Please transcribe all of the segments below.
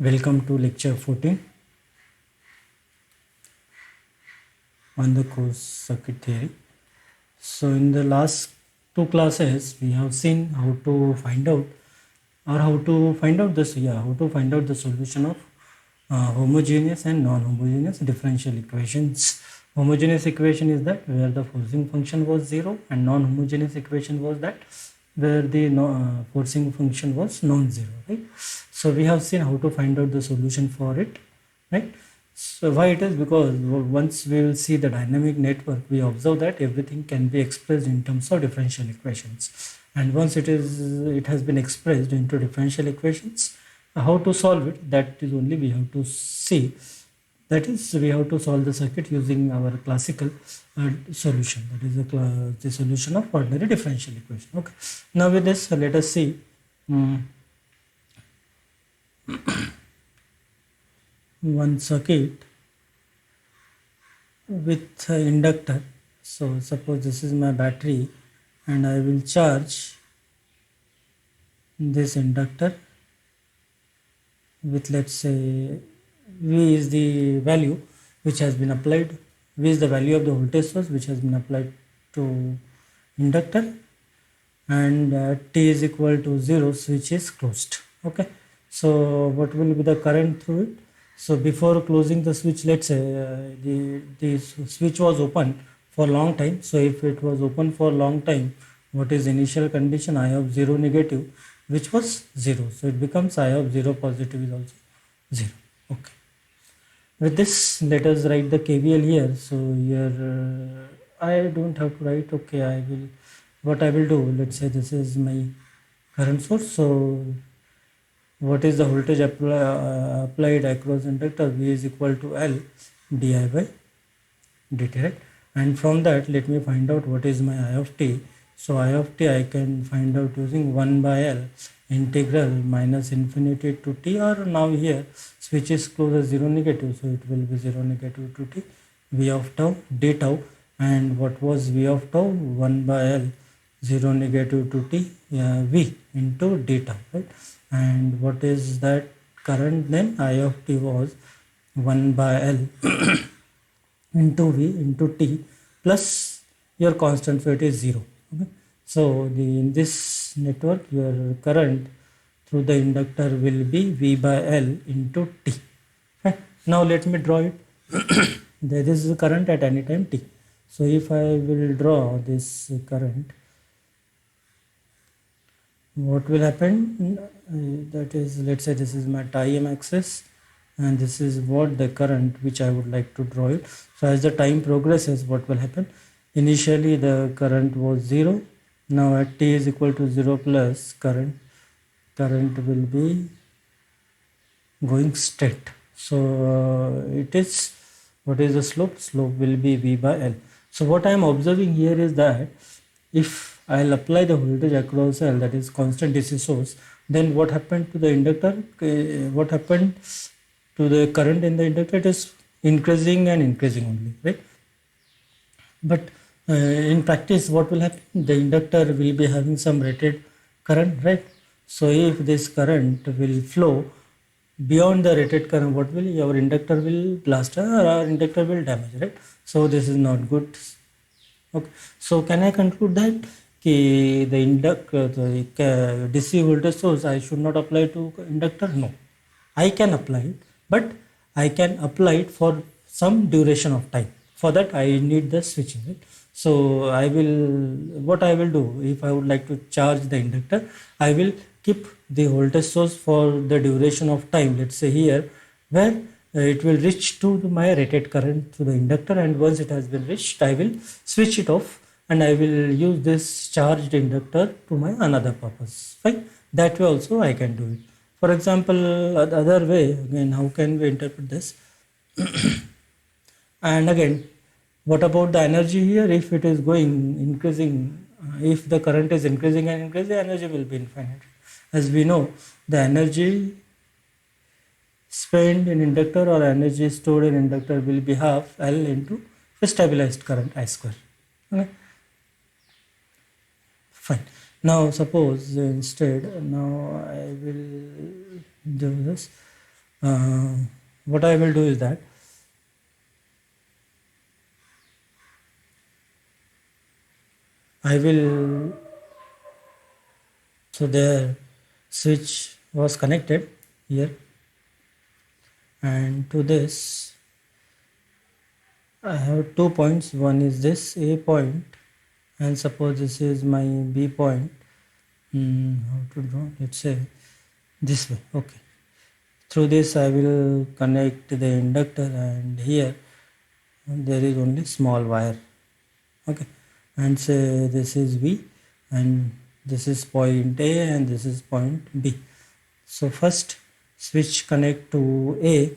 Welcome to lecture 14 on the course circuit theory. So in the last two classes we have seen how to find out the solution of homogeneous and non-homogeneous differential equations. Homogeneous equation is that where the forcing function was 0, and non-homogeneous equation was that where the forcing function was non-zero, right? So we have seen how to find out the solution for it, right? So why it is? Because once we will see the dynamic network, we observe that everything can be expressed in terms of differential equations. And once it has been expressed into differential equations, how to solve it, that is only we have to see. That is, we have to solve the circuit using our classical solution. That is the solution of ordinary differential equation. Okay. Now with this, let us see. One circuit with inductor. So suppose this is my battery and I will charge this inductor with, let's say, V is the value which has been applied, V is the value of the voltage source which has been applied to inductor, and T is equal to 0, switch is closed. Okay, so what will be the current through it? So before closing the switch, let's say the switch was open for long time. So if it was open for long time, what is initial condition? I of 0 negative, which was 0. So it becomes I of 0 positive is also 0. Okay. With this, let us write the KVL here. So here I don't have to write. Okay, I will. What I will do? Let's say this is my current source. So what is the voltage applied across inductor? V is equal to L di by dt, right? And from that, let me find out what is my I of t. So I of t I can find out using 1 by L integral minus infinity to t, or now here switch is closed as 0 negative, so it will be 0 negative to t, v of tau d tau. And what was v of tau? 1 by L 0 negative to t v into d tau, right? And what is that current then? I of t was 1 by L into v into t plus your constant, so it is 0. Okay. So in this network, your current through the inductor will be v by L into t. Okay. Now let me draw it. There is the current at any time t. So if I will draw this current, what will happen? That is, let's say this is my time axis, and this is what the current which I would like to draw it. So as the time progresses, what will happen? Initially the current was 0. Now at t is equal to 0 plus current will be going straight. So it is, what is the slope? Slope will be v by L. So what I am observing here is that if I'll apply the voltage across L, that is constant DC source, then what happened to the inductor? What happened to the current in the inductor? It is increasing and increasing only, right? But in practice, what will happen? The inductor will be having some rated current, right? So if this current will flow beyond the rated current, what will your inductor will blast, or our inductor will damage, right? So this is not good. Okay. So can I conclude that the DC voltage source I should not apply to inductor? No, I can apply it, but I can apply it for some duration of time. For that I need the switching, right? So what I will do, if I would like to charge the inductor, I will keep the voltage source for the duration of time. Let's say here where it will reach to my rated current to the inductor, and once it has been reached, I will switch it off and I will use this charged inductor to my another purpose. Fine. That way also I can do it. For example, other way, again, how can we interpret this? And again, what about the energy here? If it is going increasing, if the current is increasing and increasing, energy will be infinite. As we know, the energy spent in inductor or energy stored in inductor will be half L into the stabilized current I square. Okay. Fine. Now suppose instead, now I will do this. what I will do is that I will, so the switch was connected here, and to this I have 2 points. One is this A point, and suppose this is my B point. How to draw? Let's say this way. Okay. Through this I will connect the inductor, and here there is only small wire. Okay, and say this is V, and this is point A, and this is point B. So first switch connect to A.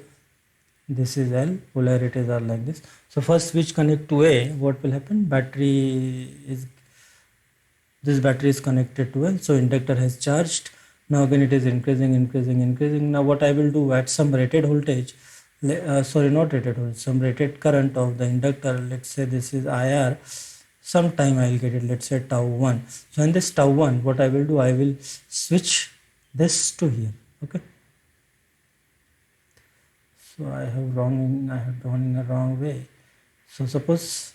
This is L, polarities are like this. So first switch connect to A. What will happen? This battery is connected to L, so inductor has charged. Now again it is increasing. Now what I will do, at some rated voltage, not rated voltage, some rated current of the inductor, let's say this is IR, sometime I will get it, let's say tau 1. So in this tau 1, what I will do, I will switch this to here. Okay, so I have drawn in a wrong way. So suppose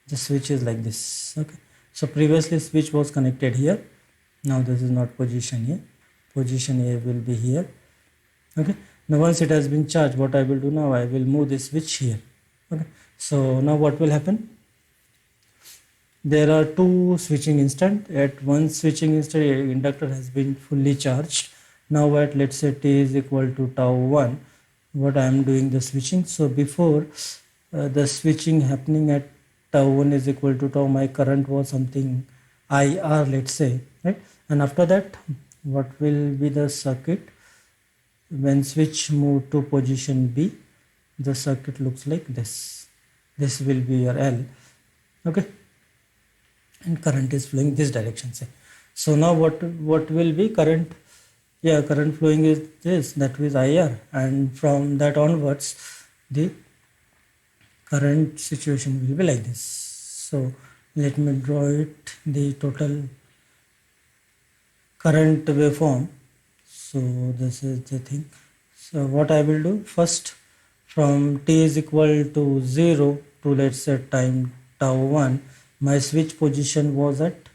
the switch is like this. Okay, so previously switch was connected here. Now this is not position here, position A will be here. Okay, now once it has been charged, what I will do now, I will move this switch here. Okay, so now what will happen, there are two switching instant. At one switching instant, inductor has been fully charged. Now at, let's say, t is equal to tau 1, what I am doing the switching. So before the switching happening at tau 1 is equal to tau, my current was something IR, let's say, right? And after that, what will be the circuit? When switch move to position B, the circuit looks like this. This will be your L. Okay, and current is flowing this direction, say. So now what will be current? Yeah, current flowing is this, that is IR, and from that onwards the current situation will be like this. So let me draw it, the total current waveform. So this is the thing. So what I will do, first from t is equal to 0 to, let's say, time tau 1, my switch position was at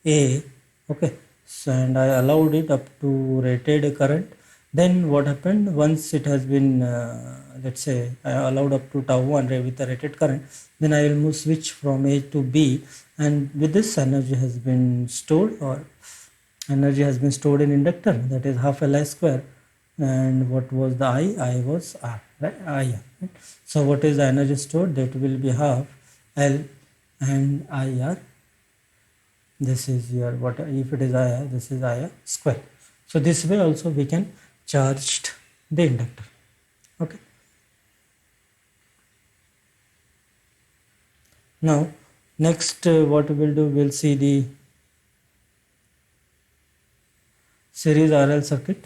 A. Okay, so and I allowed it up to rated current. Then what happened, once it has been let's say I allowed up to tau 1 with the rated current, then I will move switch from A to B, and with this energy has been stored, or energy has been stored in inductor, that is half Li square. And what was the I was R, right? IR, right? So what is the energy stored? That will be half L and IR. This is your, what if it is IR, this is IR square. So this way also we can charge the inductor. Okay, now next what we will do, we'll see the series RL circuit.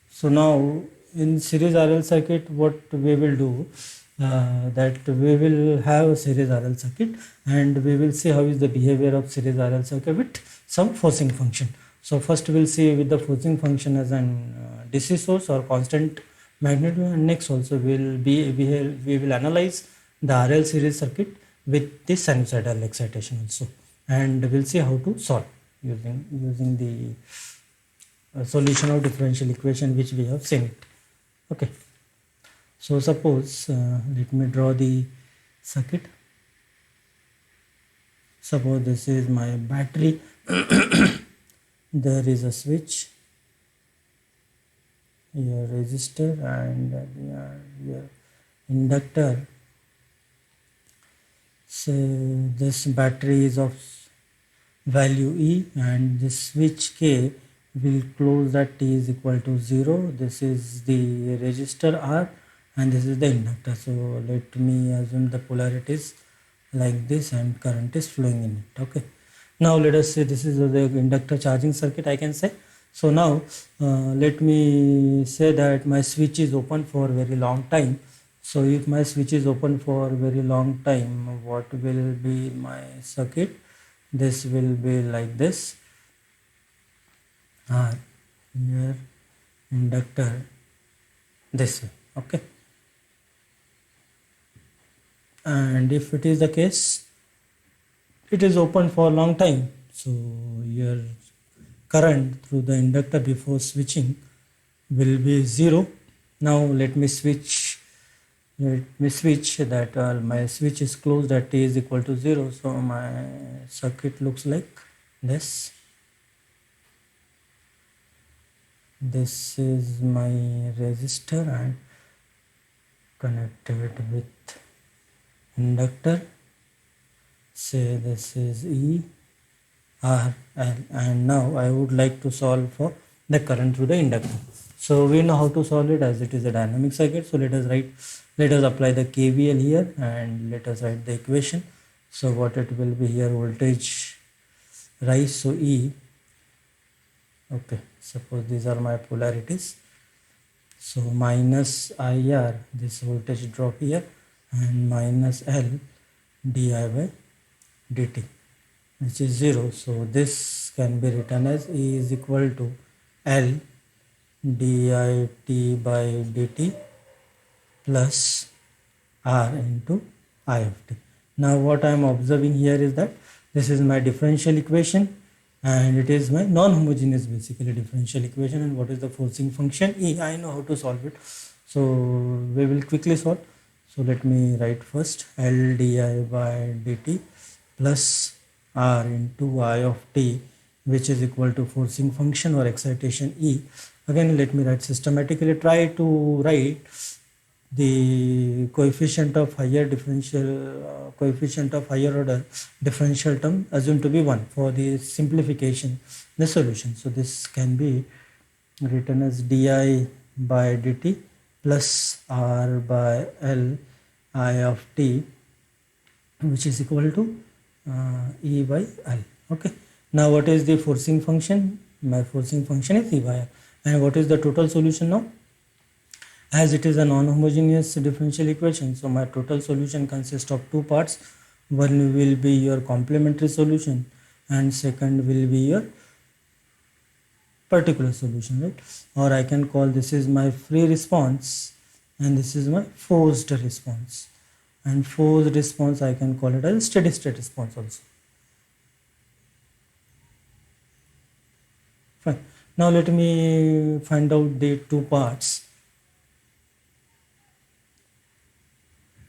So now in series RL circuit, what we will do, that we will have a series RL circuit, and we will see how is the behavior of series RL circuit with some forcing function. So first we will see with the forcing function as an DC source or constant magnitude, and next also we will analyze the RL series circuit with the sinusoidal excitation also, and we'll see how to solve using the solution of differential equation which we have seen it. Okay, so suppose let me draw the circuit. Suppose this is my battery. There is a switch, your resistor, and your inductor. So this battery is of value E, and this switch K will close at t is equal to 0. This is the resistor R, and this is the inductor. So let me assume the polarities like this, and current is flowing in it. Okay, now let us say this is the inductor charging circuit, I can say. So now let me say that my switch is open for a very long time. So if my switch is open for a very long time, what will be my circuit? This will be like this. R here, inductor this way. Okay. And if it is the case, it is open for a long time, so your current through the inductor before switching will be 0. Now let me switch that my switch is closed at t is equal to 0, so my circuit looks like this. This is my resistor and connected with inductor. Say this is E R L, and now I would like to solve for the current through the inductor. So we know how to solve it, as it is a dynamic circuit. So let us apply the KVL here and let us write the equation. So what it will be here, voltage rise, so E, okay, suppose these are my polarities, so minus IR, this voltage drop here, and minus L di by dt, which is 0. So this can be written as E is equal to L dit by dt plus R into I of t. Now what I am observing here is that this is my differential equation and it is my non-homogeneous basically differential equation. And what is the forcing function? E. I know how to solve it, so we will quickly solve. So let me write first L di by dt plus R into I of t, which is equal to forcing function or excitation E. Again let me write systematically. Try to write the coefficient of higher order differential term assumed to be 1 for the simplification the solution. So this can be written as di by dt plus R by L I of t, which is equal to E by L. Okay. Now what is the forcing function? My forcing function is E by L. And what is the total solution now? As it is a non-homogeneous differential equation, so my total solution consists of two parts. One will be your complementary solution and second will be your particular solution, right? Or I can call this is my free response and this is my forced response. And forced response I can call it as steady state response also. Fine. Now let me find out the two parts.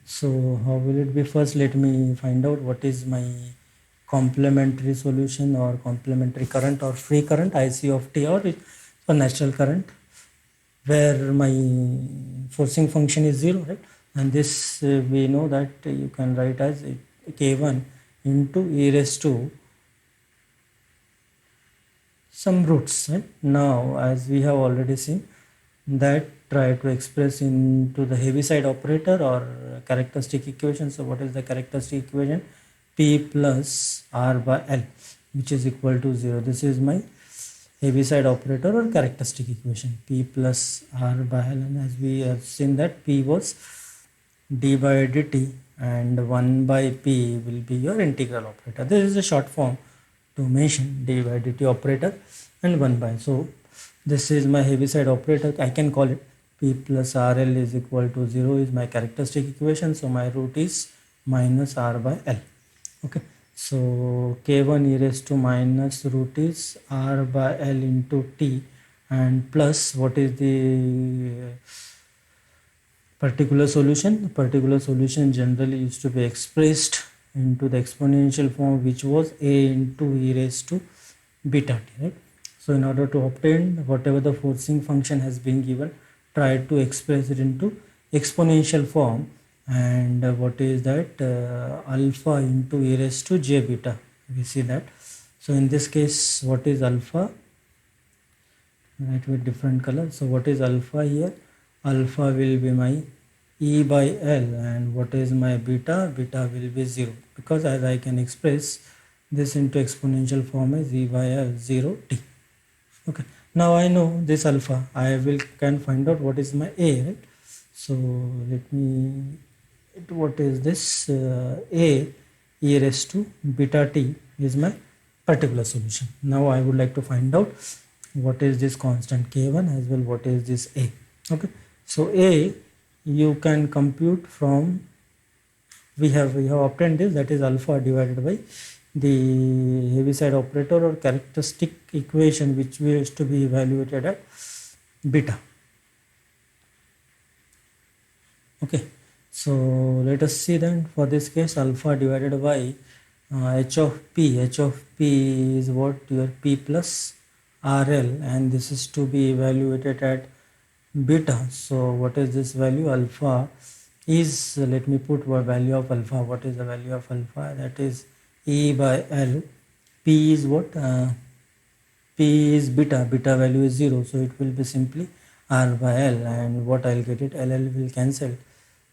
So how will it be? First let me find out what is my complementary solution or complementary current or free current, IC of t, or natural current, where my forcing function is 0, right? And this we know that you can write as k1 into e raised to some roots, right? Now as we have already seen that, try to express into the Heaviside operator or characteristic equation. So what is the characteristic equation? P plus R by L, which is equal to 0. This is my Heaviside operator or characteristic equation, P plus R by L. And as we have seen that P was d by dt and 1 by P will be your integral operator. This is a short form to mention d by dt operator and 1 by. So this is my Heaviside operator. I can call it P plus RL is equal to 0 is my characteristic equation. So my root is minus R by L. Okay. So K1 e raised to minus root is R by L into T and plus what is the particular solution? The particular solution generally used to be expressed into the exponential form, which was A into e raised to beta t, right? So in order to obtain whatever the forcing function has been given, try to express it into exponential form. And what is that? Alpha into e raised to j beta. We see that. So in this case, what is alpha? Write with different color. So what is alpha here? Alpha will be my E by L, and what is my beta? Beta will be 0, because as I can express this into exponential form as E by L 0 t. Okay. Now I know this alpha. I can find out what is my A, right? So let me, what is this? A e raised to beta t is my particular solution. Now I would like to find out what is this constant k1 as well, what is this a. Okay, so a you can compute from, we have obtained this, that is alpha divided by the Heaviside operator or characteristic equation which we used to be evaluated at beta. Okay, so let us see then, for this case alpha divided by h of p. H of p is what, your p plus rl, and this is to be evaluated at beta. So what is this value? Alpha is, let me put what value of alpha. What is the value of alpha? That is e by l. P is what? P is beta. Beta value is 0, so it will be simply r by l, and what I'll get it, ll will cancel,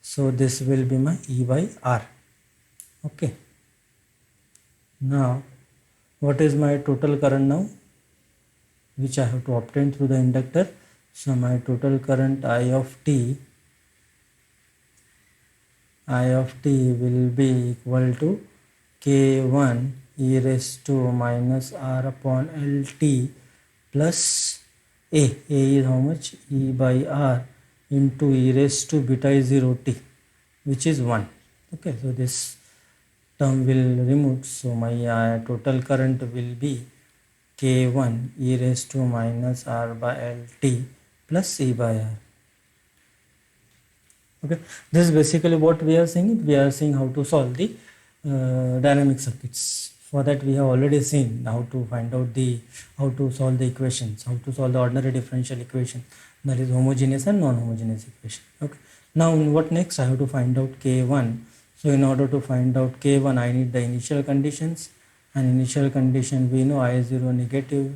so this will be my e by r. Okay, now what is my total current now, which I have to obtain through the inductor? So my total current I of t will be equal to k1 e raised to minus r upon lt plus a. A is how much? E by r into e raised to beta is 0 t, which is 1. Okay, so this term will remove, so my total current will be k1 e raised to minus r by lt plus e by r. Okay, this is basically what we are saying. We are seeing how to solve the dynamic circuits. For that we have already seen how to find out how to solve the equations, how to solve the ordinary differential equation, that is homogeneous and non-homogeneous equation. Okay, now what next? I have to find out k1. So in order to find out k1, I need the initial conditions, and initial condition we know I0 negative,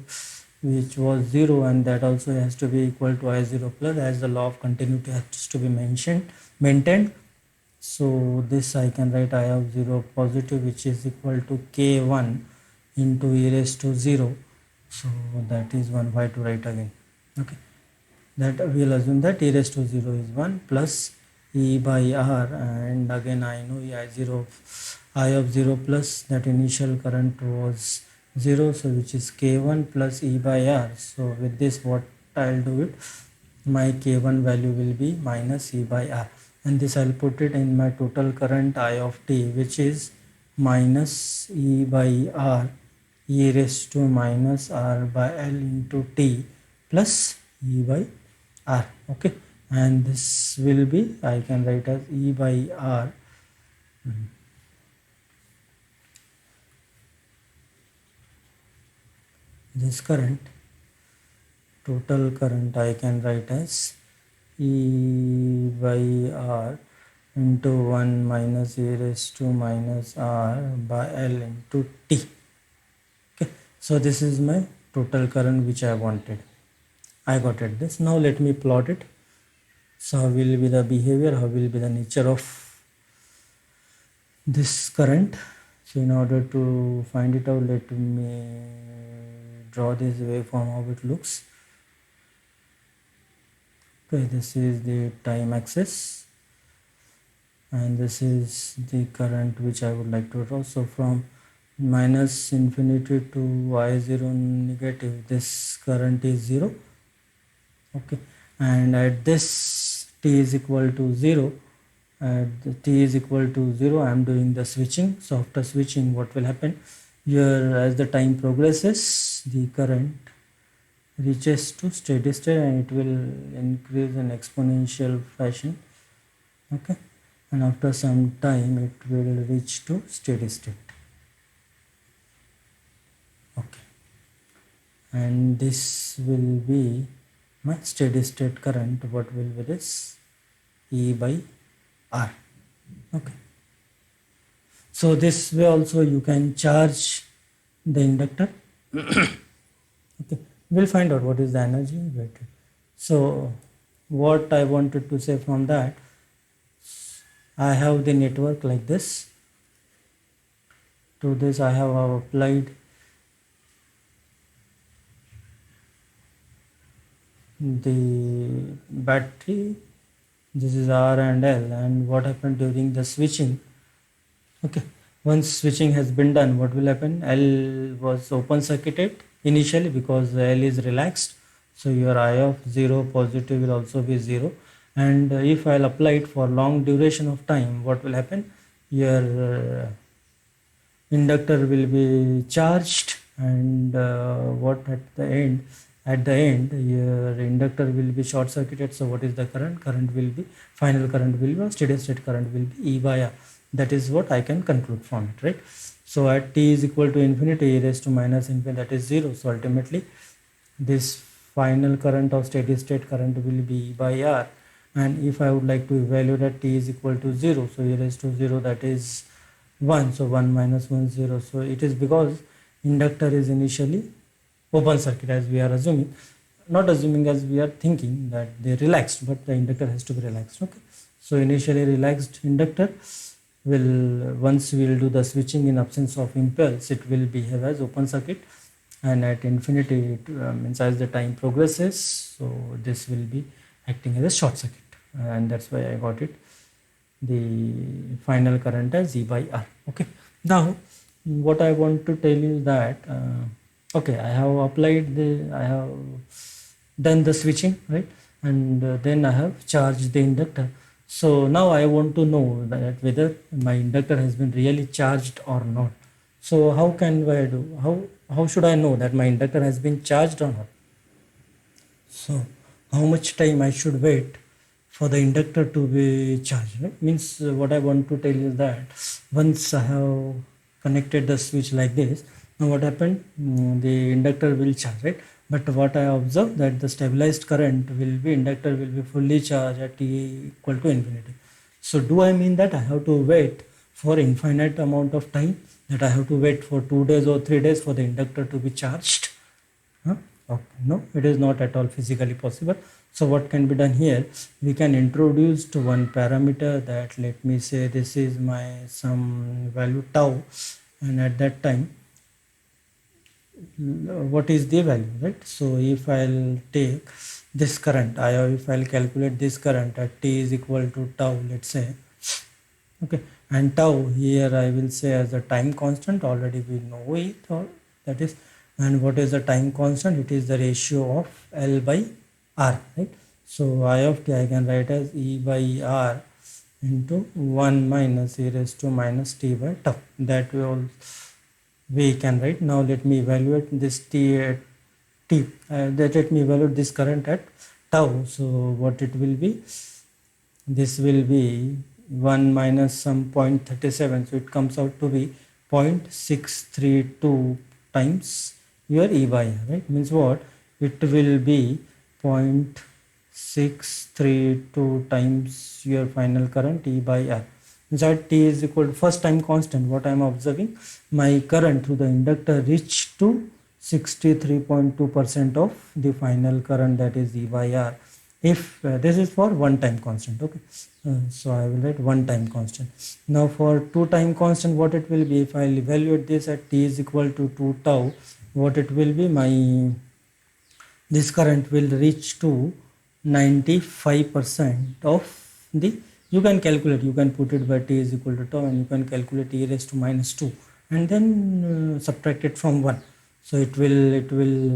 which was 0, and that also has to be equal to I0 plus, as the law of continuity has to be maintained. So this I can write I of 0 positive, which is equal to k1 into e raised to 0. So that is 1. Why to write again? Okay, that we will assume that e raised to 0 is 1 plus e by r, and again I know I of 0 plus that initial current was 0, so which is k1 plus e by r. So with this what I'll do it, my k1 value will be minus e by r, and this I'll put it in my total current I of t, which is minus e by r e raised to minus r by l into t plus e by r. Okay, and this will be, I can write as e by r this current, total current I can write as e by r into 1 minus e raised to minus r by l into t. Okay, so this is my total current which I wanted. I got it this. Now let me plot it. So how will be the behavior, how will be the nature of this current? So in order to find it out, let me draw this waveform, how it looks. Okay, this is the time axis, and this is the current which I would like to draw. So from minus infinity to I0 negative, this current is 0. Okay, and at this t is equal to 0, at the t is equal to 0, I am doing the switching. So after switching, what will happen here, as the time progresses, the current reaches to steady state, and it will increase in exponential fashion. Okay, and after some time it will reach to steady state. Okay, and this will be my steady state current. What will be this? E by r. Okay, so this way also you can charge the inductor. Okay, we'll find out what is the energy. So what I wanted to say from that, I have the network like this. To this I have applied the battery this is R and L, and what happened during the switching. Okay, once switching has been done, what will happen? L was open circuited initially because L is relaxed, so your I of 0 positive will also be 0. And if I'll apply it for long duration of time, what will happen? Your inductor will be charged, and what at the end your inductor will be short circuited. So what is the current will be, final current will be, or steady state current will be E by R. That is what I can conclude from it, right? So at t is equal to infinity, e raised to minus infinity, that is 0. So ultimately this final current of steady state current will be E by R. And if I would like to evaluate at t is equal to 0, so e raised to 0, that is 1. So 1 minus 1 0. So it is because inductor is initially open circuit, as we are assuming, not assuming, as we are thinking that they relaxed, but the inductor has to be relaxed. Okay, so initially relaxed inductor will, once we will do the switching in absence of impulse, it will behave as open circuit, and at infinity it means as the time progresses, so this will be acting as a short circuit, and that's why I got it the final current as E by R. Okay, now what I want to tell you is that okay, I have applied I have done the switching, right? And then I have charged the inductor. So now I want to know that whether my inductor has been really charged or not. So how can I do? How should I know that my inductor has been charged or not? So how much time I should wait for the inductor to be charged, right? Means what I want to tell you is that once I have connected the switch like this, now what happened? The inductor will charge, right? But what I observe that the stabilized current will be, inductor will be fully charged at t equal to infinity. So do I mean that I have to wait for infinite amount of time, that I have to wait for 2 days or 3 days for the inductor to be charged? Huh? Okay. No, it is not at all physically possible. So what can be done here? We can introduce to one parameter, that let me say this is my some value tau, and at that time what is the value, right? So if I'll take this current, if I'll calculate this current at t is equal to tau, let's say, okay, and tau here I will say as a time constant, already we know it, or that is, and what is the time constant? It is the ratio of L by R, right? So I of t I can write as E by R into 1 minus e raised to minus t by tau. That we can write. Now let me evaluate this t at t. Let me evaluate this current at tau. So what it will be? This will be 1 minus some 0.37. So it comes out to be 0.632 times your E by R, right? Means what? It will be 0.632 times your final current E by R. That t is equal to first time constant. What I am observing, my current through the inductor reached to 63.2% of the final current, that is E by R. If this is for one time constant, okay, so I will write one time constant. Now for two time constant, what it will be, if I evaluate this at t is equal to 2 tau, what it will be, my this current will reach to 95% of the, you can calculate, you can put it by t is equal to tau, and you can calculate e raised to minus 2, and then subtract it from 1. So it will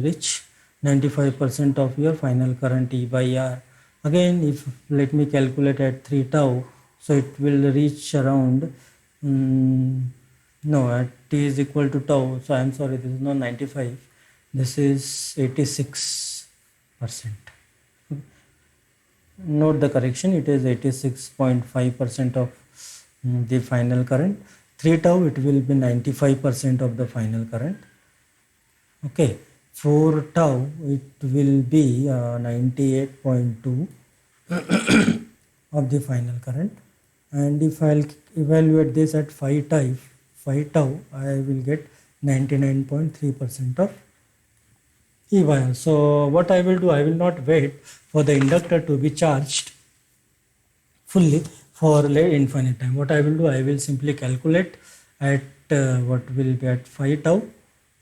reach 95% of your final current E by R. Again, if let me calculate at 3 tau, so it will reach around no, at t is equal to tau, so I am sorry, this is not 95, this is 86%. Note the correction, it is 86.5% of the final current. 3 tau, it will be 95% of the final current. Okay, for tau it will be 98.2 of the final current, and if I'll evaluate this at 5 tau, I will get 99.3% of E by R. So what I will do, I will not wait for the inductor to be charged fully for infinite time. What I will do, I will simply calculate at what will be at 5 tau,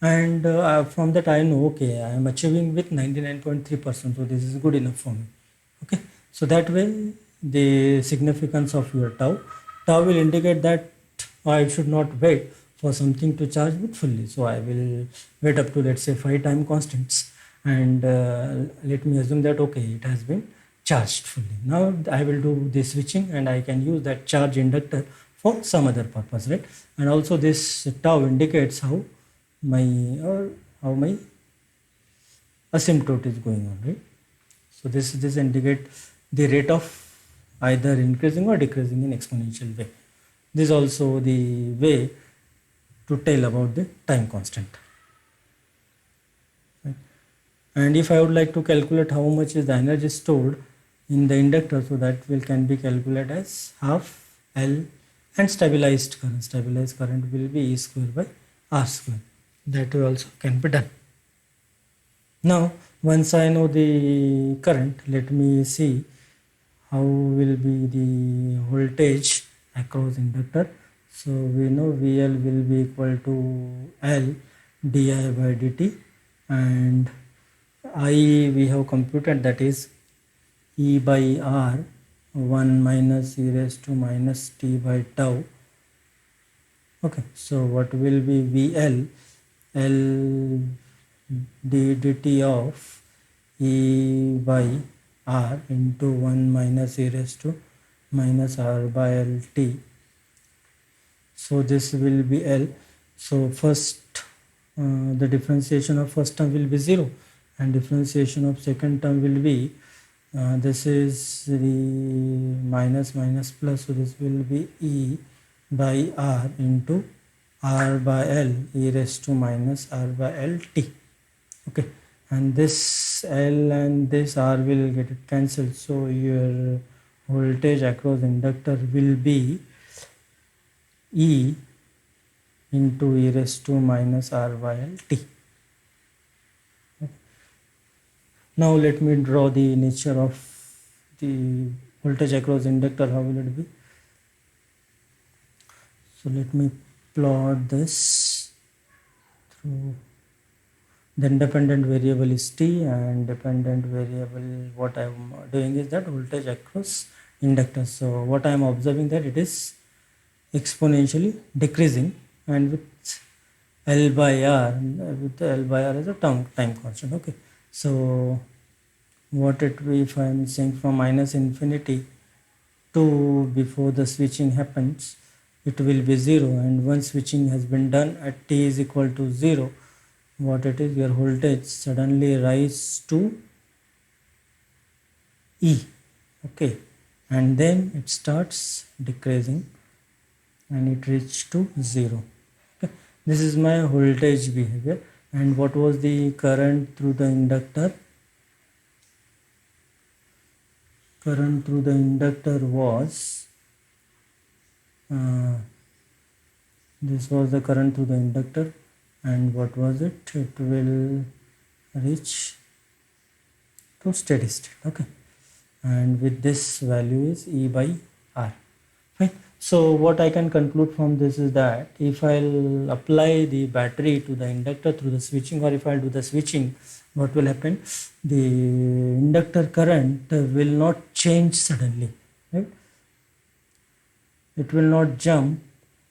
and from that I know, okay, I am achieving with 99.3%, so this is good enough for me. Okay, so that way the significance of your tau. Tau will indicate that I should not wait for something to charge with fully. So I will wait up to, let's say, 5 time constants, and let me assume that okay, it has been charged fully. Now I will do the switching, and I can use that charge inductor for some other purpose, right? And also this tau indicates how my asymptote is going on, right? So this indicate the rate of either increasing or decreasing in exponential way. This is also the way to tell about the time constant. Right? And if I would like to calculate how much is the energy stored in the inductor, so that will can be calculated as half L, and stabilized current. Stabilized current will be E square by R square. That also can be done. Now, once I know the current, let me see how will be the voltage across inductor. So we know VL will be equal to L di by dt, and I we have computed, that is E by R 1 minus e raised to minus t by tau. Okay, so what will be VL? L dt of E by R into 1 minus e raised to minus R by LT. So this will be L. So first the differentiation of first term will be 0, and differentiation of second term will be this is the minus minus plus, so this will be E by R into R by L e raised to minus R by LT. Okay, and this L and this R will get it cancelled, so your voltage across inductor will be E into e raised to minus R by LT. Okay. Now let me draw the nature of the voltage across inductor. How will it be? So let me plot this through. The independent variable is T, and dependent variable, what I am doing is that voltage across inductor. So what I am observing, that it is exponentially decreasing, and with L by R, with L by R as a time constant. Okay, so what it will be, if I am saying from minus infinity to before the switching happens, it will be 0, and once switching has been done at t is equal to 0, what it is, your voltage suddenly rise to E. Okay, and then it starts decreasing and it reaches to 0. Okay, this is my voltage behavior. And what was the current through the inductor? Current through the inductor was this was the current through the inductor, and what was it? It will reach to steady state. Okay, and with this value is E by R. Fine. So what I can conclude from this is that if I'll apply the battery to the inductor through the switching, or if I'll do the switching, what will happen? The inductor current will not change suddenly, right? It will not jump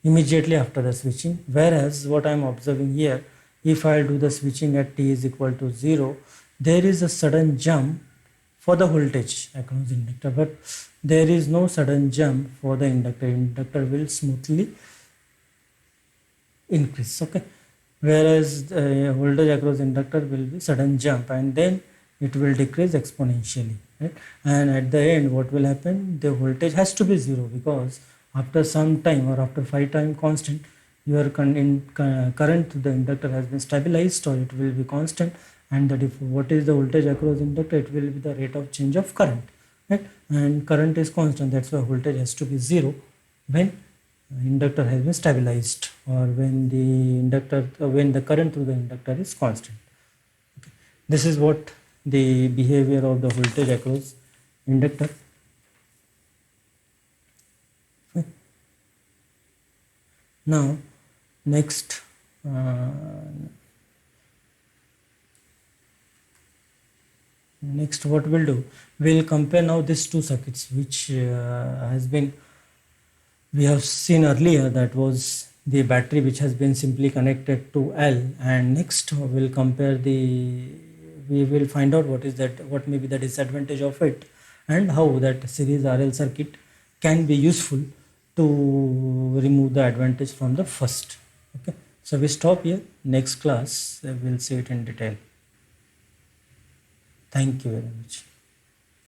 immediately after the switching, whereas what I am observing here, if I do the switching at t is equal to 0, there is a sudden jump for the voltage across inductor, but there is no sudden jump for the inductor. Inductor will smoothly increase. Okay, whereas voltage across inductor will be sudden jump, and then it will decrease exponentially, right? And at the end, what will happen? The voltage has to be 0, because after some time, or after 5 time constant, your current to the inductor has been stabilized, or it will be constant, and that if what is the voltage across inductor, it will be the rate of change of current, right? And current is constant, that's why voltage has to be 0 when inductor has been stabilized, or when the inductor when the current through the inductor is constant. Okay. This is what the behavior of the voltage across inductor. Now next next what we'll do, we'll compare now these two circuits which has been we have seen earlier, that was the battery which has been simply connected to L, and next we'll compare we will find out what is that, what may be the disadvantage of it, and how that series RL circuit can be useful to remove the advantage from the first. Okay, so we stop here. Next class we'll see it in detail. Thank you very much.